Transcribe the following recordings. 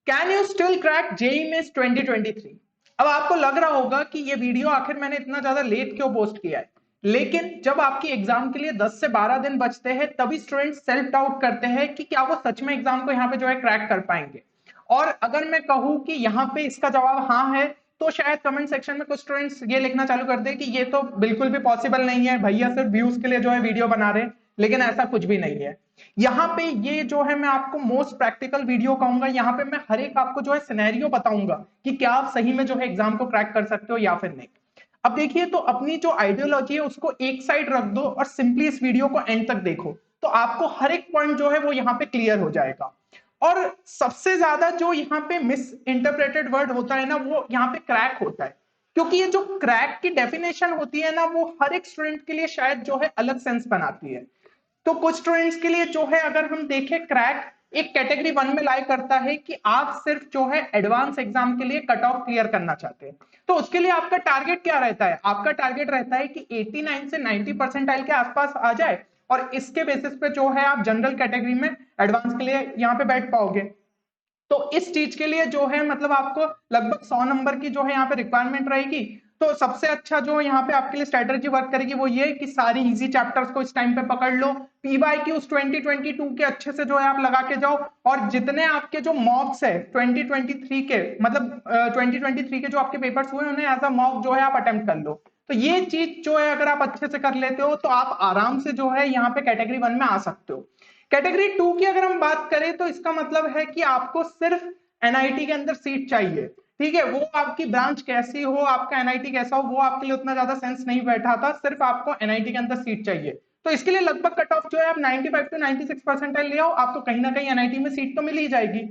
Can you still crack JEE Mains 2023? अब आपको लग रहा होगा कि ये वीडियो आखिर मैंने इतना ज्यादा लेट क्यों पोस्ट किया है, लेकिन जब आपकी एग्जाम के लिए 10 से 12 दिन बचते हैं तभी स्टूडेंट्स सेल्फ डाउट करते हैं कि क्या वो सच में एग्जाम को यहाँ पे जो है क्रैक कर पाएंगे। और अगर मैं कहूं कि यहाँ पे इसका जवाब हाँ है, तो शायद कमेंट सेक्शन में कुछ स्टूडेंट्स ये लिखना चालू कर दे कि ये तो बिल्कुल भी पॉसिबल नहीं है, भैया सिर्फ व्यूज के लिए जो है वीडियो बना रहे हैं। लेकिन ऐसा कुछ भी नहीं है। यहाँ पे ये जो है मैं आपको मोस्ट प्रैक्टिकल वीडियो कहूंगा, यहाँ पे मैं हर एक आपको जो है सिनेरियो बताऊंगा कि क्या आप सही में जो है एग्जाम को क्रैक कर सकते हो या फिर नहीं। अब देखिए, तो अपनी जो आइडियोलॉजी है उसको एक साइड रख दो और सिंपली इस वीडियो को एंड तक देखो, तो आपको हर एक पॉइंट जो है वो यहाँ पे क्लियर हो जाएगा। और सबसे ज्यादा जो यहाँ पे मिस इंटरप्रेटेड वर्ड होता है ना, वो यहाँ पे क्रैक होता है। क्योंकि ये जो क्रैक की डेफिनेशन होती है ना, वो हर एक स्टूडेंट के लिए शायद जो है अलग सेंस बनाती है। तो कुछ स्टूडेंट्स के लिए जो है अगर हम देखें, क्रैक एक कैटेगरी 1 में लाई करता है कि आप सिर्फ जो है एडवांस एग्जाम के लिए कट ऑफ क्लियर करना चाहते हैं। तो उसके लिए आपका टारगेट क्या रहता है? आपका टारगेट रहता है कि 89 से 90 परसेंटाइल के आसपास आ जाए, और इसके बेसिस पे जो है आप जनरल कैटेगरी में एडवांस के लिए यहाँ पे बैठ पाओगे। तो इस चीज के लिए जो है मतलब आपको लगभग 100 नंबर की जो है यहाँ पे रिक्वायरमेंट रहेगी। तो सबसे अच्छा जो यहाँ पे आपके लिए स्ट्रेटेजी वर्क करेगी वो ये कि सारी इजी चैप्टर्स को इस टाइम पे पकड़ लो, पीवाईक्यूज 2022 के अच्छे से जो है आप लगा के जाओ, और जितने आपके जो मॉक्स है 2023 के, मतलब 2023 के जो आपके पेपर्स हुए उन्हें एज अ मॉक जो है आप अटेम्प्ट कर लो। तो ये चीज जो है अगर आप अच्छे से कर लेते हो तो आप आराम से जो है यहाँ पे कैटेगरी 1 में आ सकते हो। कैटेगरी 2 की अगर हम बात करें तो इसका मतलब है कि आपको सिर्फ एनआईटी के अंदर सीट चाहिए। ठीक है, वो आपकी ब्रांच कैसी हो, आपका एनआईटी कैसा हो, वो आपके लिए उतना ज्यादा सेंस नहीं बैठा था, सिर्फ आपको एनआईटी के अंदर सीट चाहिए। तो इसके लिए लगभग कट ऑफ जो है आप 95 टू 96 परसेंटाइल ले आओ, आपको कहीं ना कहीं एनआईटी में सीट तो मिल ही जाएगी।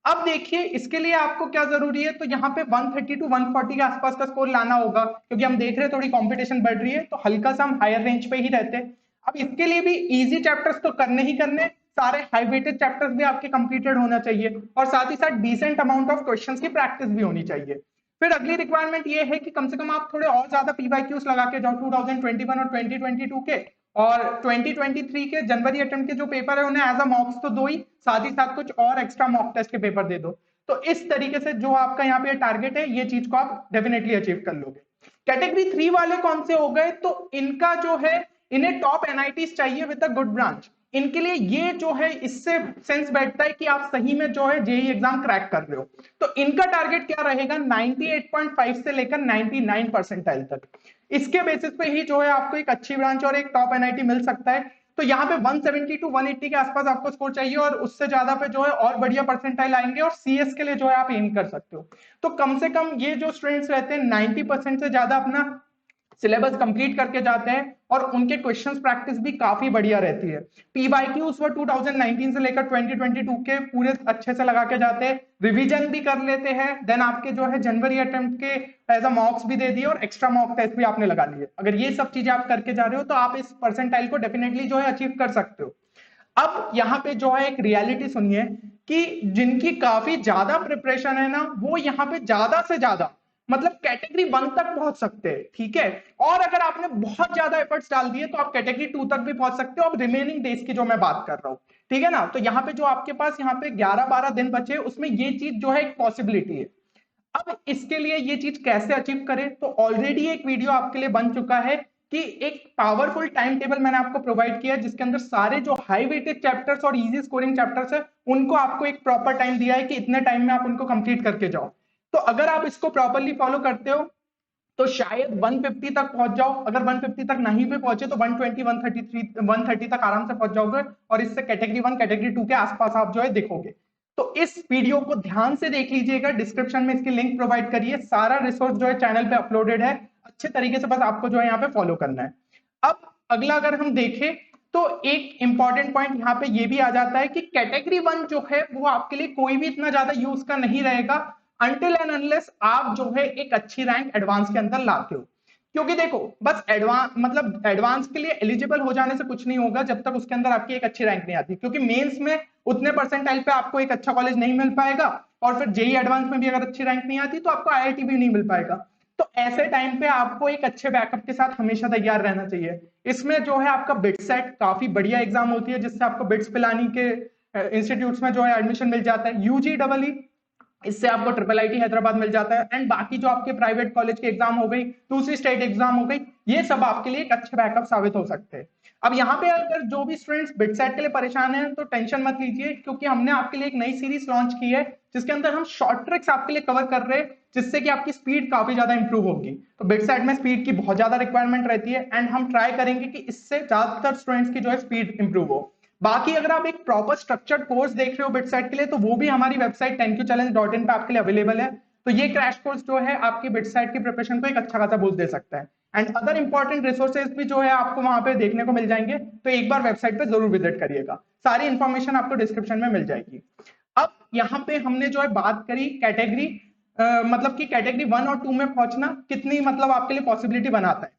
अब देखिए इसके लिए आपको क्या जरूरी है, तो यहाँ पे 130 टू 140 के आसपास का स्कोर लाना होगा, क्योंकि हम देख रहे हैं थोड़ी कंपटीशन बढ़ रही है, तो हल्का सा हम हायर रेंज पे ही रहते हैं। अब इसके लिए भी इजी चैप्टर्स तो करने ही करने, सारे हाई वेटेड चैप्टर्स भी आपके कंप्लीटेड होना चाहिए, और साथ ही साथ डिसेंट अमाउंट ऑफ क्वेश्चंस की प्रैक्टिस भी होनी चाहिए। फिर अगली रिक्वायरमेंट ये है कि कम से कम आप थोड़े और ज्यादा पीवाईक्यूज लगा के जाओ 2021 और 2022 के, और 2023 के जनवरी अटेम्प्ट के जो पेपर है उन्हें एज अ मॉक्स तो दो ही, साथ ही साथ कुछ और एक्स्ट्रा मॉक टेस्ट के पेपर दे दो। तो इस तरीके से जो आपका यहाँ पे टारगेट है, ये चीज को आप डेफिनेटली अचीव कर लोगे। कैटेगरी 3 वाले कौन से हो गए, तो इनका जो है इन्हें टॉप एनआईटीज चाहिए विद अ गुड ब्रांच। इनके लिए ये जो है इससे सेंस बैठता है कि आप सही में जो है जेई एग्जाम क्रैक कर रहे हो। तो इनका टारगेट क्या रहेगा, 98.5 से लेकर 99 परसेंटाइल तक। इसके बेसिस पे ही जो है आपको एक अच्छी ब्रांच और एक टॉप एनआईटी मिल सकता है। तो यहाँ पे 170 टू 180 के आसपास आपको स्कोर चाहिए, और उससे ज्यादा पे जो है और बढ़िया परसेंटाइल आएंगे, और सीएस के लिए जो है आप एम कर सकते हो। तो कम से कम ये जो स्टूडेंट्स रहते हैं 90% से ज्यादा अपना सिलेबस कंप्लीट करके जाते हैं, और उनके क्वेश्चंस प्रैक्टिस भी काफी बढ़िया रहती है। पीवाईक्यूज वो 2019 से लेकर 2022 के पूरे अच्छे से लगा के जाते हैं, रिवीजन भी कर लेते हैं, देन आपके जो है जनवरी अटेम्प्ट के एज अ मॉक्स भी दे दिए, और एक्स्ट्रा मॉक टेस्ट भी आपने लगा लिए। अगर ये सब चीजें आप करके जा रहे हो तो आप इस परसेंटाइल को डेफिनेटली जो है अचीव कर सकते हो। अब यहाँ पे जो है एक रियलिटी सुनिए कि जिनकी काफी ज्यादा प्रिपरेशन है ना, वो यहाँ पे ज्यादा से ज्यादा मतलब कैटेगरी 1 तक पहुंच सकते हैं। ठीक है, और अगर आपने बहुत ज्यादा एफर्ट्स डाल दिए तो आप कैटेगरी 2 तक भी पहुंच सकते हो। अब रिमेनिंग डेज की जो मैं बात कर रहा हूँ, ठीक है ना, तो यहाँ पे जो आपके पास यहाँ पे 11-12 दिन बचे, उसमें ये चीज जो है एक पॉसिबिलिटी है। अब इसके लिए ये चीज कैसे अचीव करें, तो ऑलरेडी एक वीडियो आपके लिए बन चुका है कि एक पावरफुल टाइम टेबल मैंने आपको प्रोवाइड किया है, जिसके अंदर सारे जो हाई वेटेड चैप्टर्स और इजी स्कोरिंग चैप्टर्स है उनको आपको एक प्रॉपर टाइम दिया है कि इतने टाइम में आप उनको कंप्लीट करके जाओ। तो अगर आप इसको प्रॉपरली फॉलो करते हो तो शायद 150 तक पहुंच जाओ, अगर 150 तक नहीं भी पहुंचे तो 120 130 तक आराम से पहुंच जाओगे, और इससे कैटेगरी 1 कैटेगरी 2 के आसपास आप जो है देखोगे। तो इस वीडियो को ध्यान से देख लीजिएगा, डिस्क्रिप्शन में इसकी लिंक प्रोवाइड करिए, सारा रिसोर्स जो है चैनल पे अपलोडेड है, अच्छे तरीके से बस आपको जो है यहाँ पे फॉलो करना है। अब अगला अगर हम देखें तो एक इंपॉर्टेंट पॉइंट यहाँ पे ये भी आ जाता है कि कैटेगरी 1 जो है वो आपके लिए कोई भी इतना ज्यादा यूज का नहीं रहेगा, अनटिल एंड अनलेस आप जो है एक अच्छी रैंक एडवांस के अंदर लाते हो। क्योंकि देखो, बस एडवांस मतलब एडवांस के लिए एलिजिबल हो जाने से कुछ नहीं होगा जब तक उसके अंदर आपकी एक अच्छी रैंक नहीं आती, क्योंकि मेंस में उतने परसेंटाइल पे आपको एक अच्छा कॉलेज नहीं मिल पाएगा, और फिर जेई एडवांस में भी अगर अच्छी रैंक नहीं आती तो आपको आईआईटी भी नहीं मिल पाएगा। तो ऐसे टाइम पे आपको एक अच्छे बैकअप के साथ हमेशा तैयार रहना चाहिए। इसमें जो है आपका बिट सेट काफी बढ़िया एग्जाम होती है, जिससे आपको बिट्स पिलानी के इंस्टीट्यूट्स में जो है एडमिशन मिल जाता है। यूजी डबल ई इससे आपको ट्रिपल आईटी हैदराबाद मिल जाता है। एंड बाकी जो आपके प्राइवेट कॉलेज के एग्जाम हो गई, दूसरी स्टेट एग्जाम हो गई, ये सब आपके लिए एक अच्छे बैकअप साबित हो सकते हैं। अब यहाँ पे अगर जो भी स्टूडेंट्स बिटसेट के लिए परेशान हैं तो टेंशन मत लीजिए, क्योंकि हमने आपके लिए एक नई सीरीज लॉन्च की है जिसके अंदर हम शॉर्ट ट्रिक्स आपके लिए कवर कर रहे हैं, जिससे कि आपकी स्पीड काफी ज्यादा इंप्रूव होगी। तो बिटसेट में स्पीड की बहुत ज्यादा रिक्वायरमेंट रहती है एंड हम ट्राई करेंगे कि इससे ज्यादातर स्टूडेंट्स की जो है स्पीड इंप्रूव हो। बाकी अगर आप एक प्रॉपर स्ट्रक्चर्ड कोर्स देख रहे हो बिटसेट के लिए, तो वो भी हमारी वेबसाइट 10qchallenge.in पे आपके लिए अवेलेबल है। तो ये क्रैश कोर्स जो है आपकी बिटसेट की प्रिपरेशन को एक अच्छा खासा बूस्ट दे सकता है। एंड अदर इंपॉर्टेंट रिसोर्सेज भी जो है आपको वहां पे देखने को मिल जाएंगे, तो एक बार वेबसाइट पे जरूर विजिट करिएगा। सारी इंफॉर्मेशन आपको डिस्क्रिप्शन में मिल जाएगी। अब यहाँ पे हमने जो है बात करी कैटेगरी, मतलब कि कैटेगरी 1 और 2 में पहुंचना कितनी मतलब आपके लिए पॉसिबिलिटी बनाता है।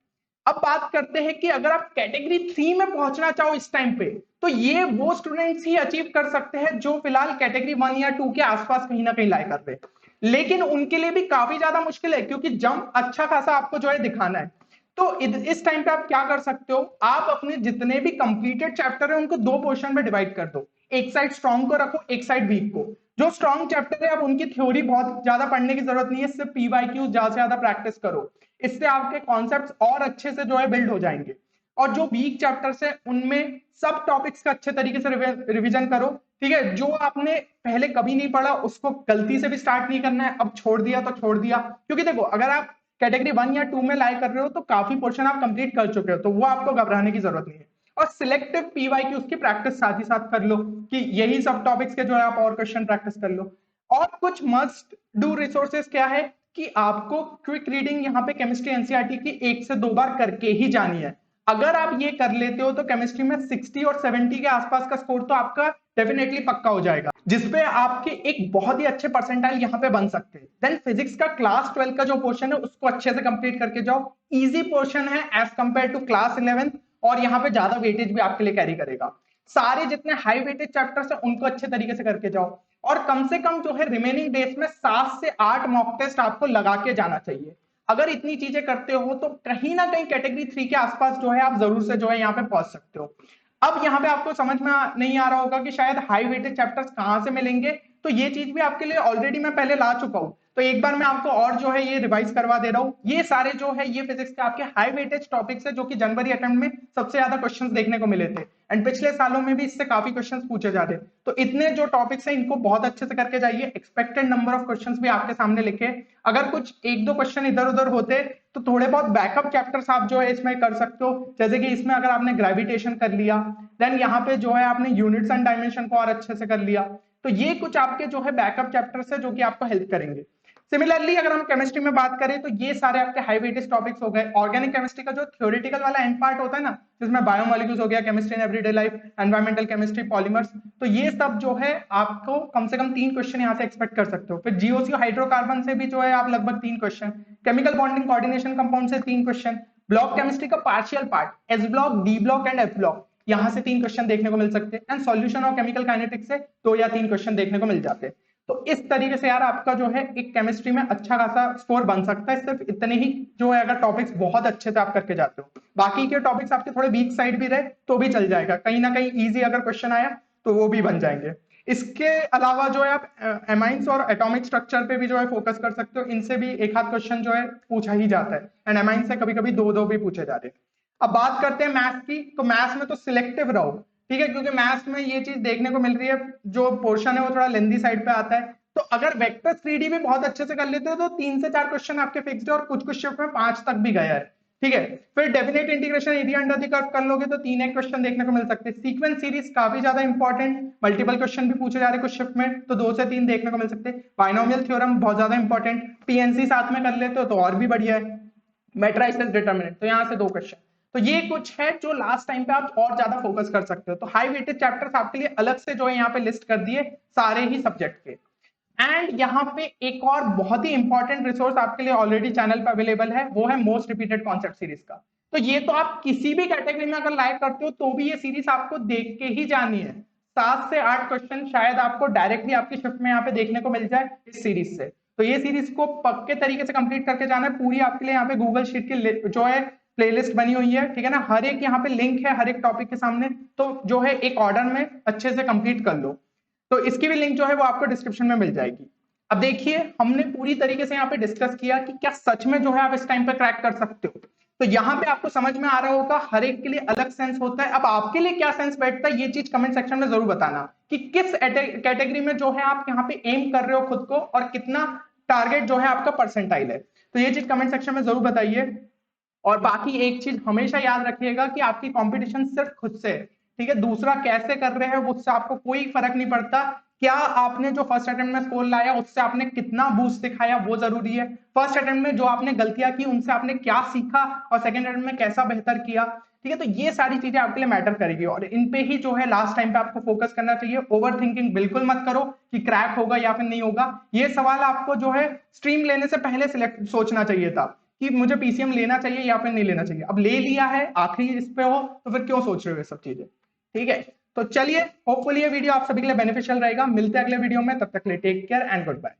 अब बात करते हैं कि अगर आप कैटेगरी 3 में पहुंचना चाहो इस टाइम पे, तो ये वो स्टूडेंट्स ही अचीव कर सकते हैं जो फिलहाल कैटेगरी 1 या 2 के आसपास कहीं ना कहीं लाए कर रहे हैं। लेकिन उनके लिए भी काफी ज्यादा मुश्किल है, क्योंकि जंप अच्छा खासा आपको जो है दिखाना है। तो इस टाइम पे आप क्या कर सकते हो, आप अपने जितने भी कंप्लीटेड चैप्टर है उनको दो पोर्शन में डिवाइड कर दो। एक साइड स्ट्रॉन्ग को रखो, एक साइड वीक को। जो स्ट्रॉन्ग चैप्टर है, आप उनकी थ्योरी बहुत ज्यादा पढ़ने की जरूरत नहीं है, सिर्फ पीवाईक्यू ज्यादा से ज्यादा प्रैक्टिस करो। इससे आपके कॉन्सेप्ट्स और अच्छे से जो है बिल्ड हो जाएंगे। और जो वीक चैप्टर्स है उनमें सब टॉपिक्स का अच्छे तरीके से रिवीजन करो। ठीक है, जो आपने पहले कभी नहीं पढ़ा उसको गलती से भी स्टार्ट नहीं करना है, अब छोड़ दिया तो छोड़ दिया। क्योंकि देखो, अगर आप कैटेगरी 1 या 2 में लाइक कर रहे हो तो काफी पोर्शन आप कंप्लीट कर चुके हो, तो वो आपको घबराने की जरूरत नहीं है। और सिलेक्टिव पीवाई की उसकी प्रैक्टिस साथ ही साथ कर लो, कि यही सब टॉपिक्स के जो है आप और क्वेश्चन प्रैक्टिस कर लो। और कुछ मस्ट डू रिसोर्सेज क्या है कि आपको क्विक रीडिंग यहाँ पे केमिस्ट्री एनसीईआरटी की 1 से 2 बार करके ही जानी है। अगर आप ये कर लेते हो तो केमिस्ट्री में 60 और 70 के आसपास का स्कोर तो आपका डेफिनेटली पक्का हो जाएगा, जिसपे आपके एक बहुत ही अच्छे परसेंटाइल यहाँ पे बन सकते हैं। देन फिजिक्स का क्लास 12 का जो पोर्शन है उसको अच्छे से कंप्लीट करके जाओ। इजी पोर्शन है एज कंपेयर टू क्लास 11, और यहाँ पे ज्यादा वेटेज भी आपके लिए कैरी करेगा। सारे जितने हाई वेटेज चैप्टर्स है उनको अच्छे तरीके से करके जाओ। और कम से कम जो है रिमेनिंग डेज में 7 से 8 मॉक टेस्ट आपको लगा के जाना चाहिए। अगर इतनी चीजें करते हो तो कहीं ना कहीं कैटेगरी 3 के आसपास जो है आप जरूर से जो है यहाँ पे पहुंच सकते हो। अब यहाँ पे आपको समझ में नहीं आ रहा होगा कि शायद हाई वेटेज चैप्टर्स कहाँ से मिलेंगे, तो ये चीज भी आपके लिए ऑलरेडी मैं पहले ला चुका हूँ। तो एक बार मैं आपको और जो है ये रिवाइज करवा दे रहा हूँ। ये सारे जो है ये फिजिक्स के आपके हाई वेटेज टॉपिक्स है, जो कि जनवरी अटेम्प्ट में सबसे ज्यादा क्वेश्चंस देखने को मिले थे। एंड पिछले सालों में भी इससे काफी क्वेश्चंस पूछे जा रहे हैं। तो इतने जो टॉपिक्स हैं इनको बहुत अच्छे से करके जाइए। एक्सपेक्टेड नंबर ऑफ क्वेश्चंस भी आपके सामने लिखे। अगर कुछ एक दो क्वेश्चन इधर उधर होते तो थोड़े बहुत बैकअप चैप्टर्स आप जो है इसमें कर सकते हो। जैसे कि इसमें अगर आपने ग्रेविटेशन कर लिया, देन यहाँ पे जो है आपने यूनिट्स एंड डायमेंशन को और अच्छे से कर लिया, तो ये कुछ आपके जो है बैकअप चैप्टर्स है जो कि आपको हेल्प करेंगे। सिमिलरली अगर हम केमिस्ट्री में बात करें तो ये सारे आपके हाई वेटेज टॉपिक्स हो गए। ऑर्गेनिक केमिस्ट्री का जो थ्योरेटिकल वाला एंड पार्ट होता है ना, जिसमें बायोमोलिक्यूल्स हो गया, chemistry in everyday life, environmental chemistry, polymers, तो ये सब जो है आपको कम से कम 3 क्वेश्चन यहाँ से एक्सपेक्ट कर सकते हो। फिर जीओसी हाइड्रोकार्बन से भी जो है आप लगभग 3 question, chemical bonding coordination compound से 3 क्वेश्चन, ब्लॉक केमिस्ट्री का partial part S block, D block and F block, यहां से 3 क्वेश्चन देखने को मिल सकते हैं। And solution of chemical kinetics से 2 या 3 क्वेश्चन देखने को मिल जाते हैं। तो इस तरीके से यार आपका जो है एक केमिस्ट्री में अच्छा खासा स्कोर बन सकता है, सिर्फ इतने ही जो है अगर टॉपिक्स बहुत अच्छे से आप करके जाते हो। बाकी के टॉपिक्स आपके थोड़े वीक साइड भी रहे तो भी चल जाएगा, कहीं ना कहीं इजी अगर क्वेश्चन आया तो वो भी बन जाएंगे। इसके अलावा जो है आप एमाइंस और एटॉमिक स्ट्रक्चर पे भी जो है फोकस कर सकते हो। इनसे भी एक आध क्वेश्चन जो है पूछा ही जाता है, एंड एमाइंस से कभी कभी 2-2 भी पूछे जाते हैं। अब बात करते हैं मैथ्स की, तो मैथ्स में तो सिलेक्टिव रहो, ठीक है, क्योंकि मैथ्स में ये चीज देखने को मिल रही है, जो पोर्शन है वो थोड़ा लेंदी साइड पे आता है। तो अगर वेक्टर 3D भी बहुत अच्छे से कर लेते हो तो 3 से 4 क्वेश्चन आपके फिक्स्ड है, और कुछ कुछ शिफ्ट में 5 तक भी गया है। ठीक है, फिर definite integration area under the curve कर लोगे तो 3 एक क्वेश्चन देखने को मिल सकते हैं। सीक्वेंस सीरीज काफी ज्यादा इंपॉर्टेंट, मल्टीपल क्वेश्चन भी पूछे जा रहे हैं कुछ शिफ्ट में, तो 2 से 3 देखने को मिल सकते हैं। बाइनोमियल थ्योरम बहुत ज्यादा इंपॉर्टेंट, पीएनसी साथ में कर लेते हो तो और भी बढ़िया है। मैट्रिसेस डिटरमिनेंट, तो यहाँ से 2 क्वेश्चन। तो ये कुछ है जो लास्ट टाइम पे आप और ज्यादा फोकस कर सकते हो। तो हाई वेटेड चैप्टर्स आपके लिए अलग से जो है यहाँ पे लिस्ट कर दिए सारे ही सब्जेक्ट के। एंड यहाँ पे एक और बहुत ही इंपॉर्टेंट रिसोर्स आपके लिए ऑलरेडी चैनल पे अवेलेबल है, वो है मोस्ट रिपीटेड कॉन्सेप्ट सीरीज का। तो ये तो आप किसी भी कैटेगरी में अगर लाइक करते हो तो भी ये सीरीज आपको देख के ही जानी है। 7 से 8 क्वेश्चन शायद आपको डायरेक्टली आपकी शिफ्ट में यहाँ पे देखने को मिल जाए इस सीरीज से। तो ये सीरीज को पक्के तरीके से कंप्लीट करके जाना है। पूरी आपके लिए यहाँ पे गूगल शीट की जो है प्लेलिस्ट बनी हुई है, ठीक है ना, हर एक यहाँ पे लिंक है हर एक टॉपिक के सामने, तो जो है एक ऑर्डर में अच्छे से कंप्लीट कर लो। तो इसकी भी लिंक जो है वो आपको डिस्क्रिप्शन में मिल जाएगी। अब देखिए हमने पूरी तरीके से यहाँ पे डिस्कस किया कि क्या सच में जो है आप इस टाइम पे क्रैक कर सकते हो। तो यहाँ पे आपको समझ में आ रहा होगा हर एक के लिए अलग सेंस होता है। अब आपके लिए क्या सेंस बैठता है ये चीज कमेंट सेक्शन में जरूर बताना कि किस कैटेगरी में जो है आप यहाँ पे एम कर रहे हो खुद को और कितना टारगेट जो है आपका परसेंटाइल है। तो ये चीज कमेंट सेक्शन में जरूर बताइए। और बाकी एक चीज हमेशा याद रखिएगा कि आपकी कंपटीशन सिर्फ खुद से है, ठीक है। दूसरा कैसे कर रहे हैं उससे आपको कोई फर्क नहीं पड़ता। क्या आपने जो फर्स्ट अटेम्प्ट में स्कोर लाया उससे आपने कितना बूस्ट दिखाया वो जरूरी है। फर्स्ट अटेम्प्ट में जो आपने गलतियां की उनसे आपने क्या सीखा और सेकंड अटेम्प्ट में कैसा बेहतर किया, ठीक है। तो ये सारी चीजें आपके लिए मैटर करेगी और इन पे ही जो है लास्ट टाइम पे आपको फोकस करना चाहिए। ओवर थिंकिंग बिल्कुल मत करो कि क्रैक होगा या फिर नहीं होगा। ये सवाल आपको जो है स्ट्रीम लेने से पहले सिलेक्ट सोचना चाहिए था कि मुझे पीसीएम लेना चाहिए या फिर नहीं लेना चाहिए। अब ले लिया है आखिरी इस पे हो तो फिर क्यों सोच रहे हो ये सब चीजें, ठीक है। तो चलिए होपफुली ये वीडियो आप सभी के लिए बेनिफिशियल रहेगा। मिलते हैं अगले वीडियो में, तब तक के लिए take care and good bye.